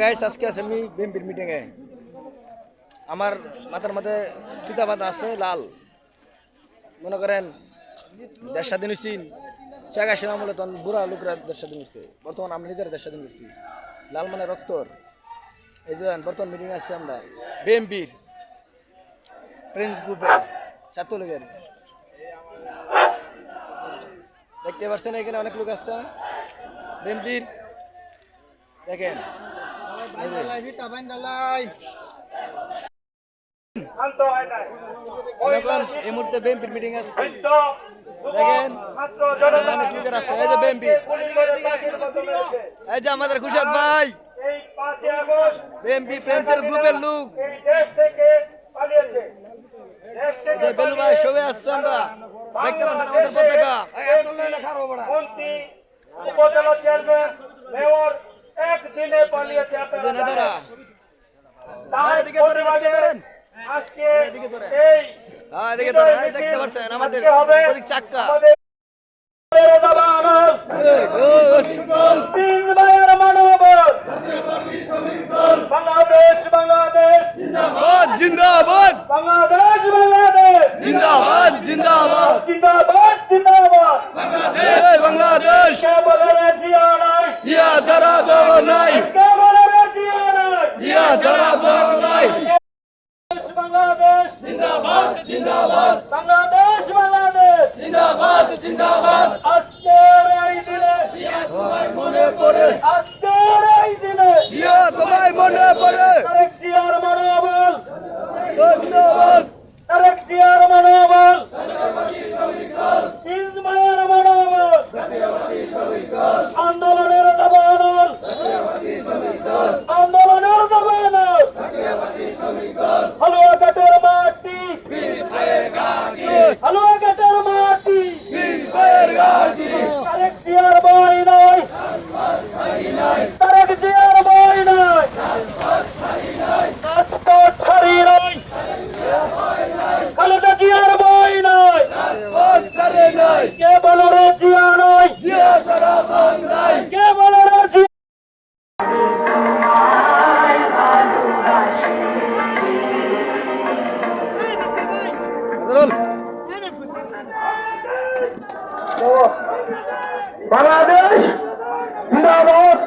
guys আজকে আছে আমি বিএমপির মিটিং এ আমার মাথার মধ্যে ফিতা বাঁধা আছে লাল মনে করেন দেশ স্বাধীন হয়েছি শেখ হাসিনা আমলে তখন বুড়া লোকরা দেশ স্বাধীন হয়েছে বর্তমান আমরা নিজেরা দেশ স্বাধীন হয়েছি লাল মানে রক্তর এই যে বর্তমান মিটিং আছে আমরা বিএমপির প্রিন্স গ্রুপের ছাত্রলীগের দেখতে পাচ্ছেন এখানে অনেক লোক আসছে বিএমপির দেখেন এই মুহূর্তে বিএনপির মিটিং আছে দেখেন অনেক লোকের আছে এই যে বিএনপি এই যে আমাদের খুশাদ ভাই বিএনপি প্রেন্সের গ্রুপের লোক বেলু ভাই সবাই আসছে আমরা দেখতে পাচ্ছেন আমাদের পতাকা উপজেলা চেয়ারম্যান মেয়র একদিনে পালিয়েছে নেতারা আজকে এই দেখতে পাচ্ছেন আমাদের চাক্কা বাংলাদেশ বাংলাদেশ জিন্দাবাদ বাংলাদেশ বাংলাদেশ জিন্দাবাদ জিন্দাবাদ জিন্দাবাদ জিন্দাবাদ বাংলাদেশ কে বলে রে জিয়া নাই জিয়া সারা দেব নাই কে বলে রে জিয়া নাই জিয়া সারা দেব নাই বাংলাদেশ জিন্দাবাদ জিন্দাবাদ বাংলাদেশ বাংলাদেশ জিন্দাবাদ জিন্দাবাদ আজকের এই দিনে জিয়া তোমায় মনে পড়ে আজকের এই দিনে জিয়া তোমায় মনে পড়ে তারেক জিয়ার মনোবল ধন্যবাদ তারেক জিয়ার মনোবল ইসমাইলের মনোবল আন্দোলনের দাবানল আন্দোলনের দাবানল হালুয়াঘাটের মাটি হালুয়াঘাটের মাটি তারেক জিয়ার বই নয় তারেক জিয়ার বই নয় রাজপথ ছাড়ি নয় খালেদা জিয়ার বই নয় কে বলো রে জিয়া নয় কে বলো রে জিয়া বাংলাদেশ জিন্দাবাদ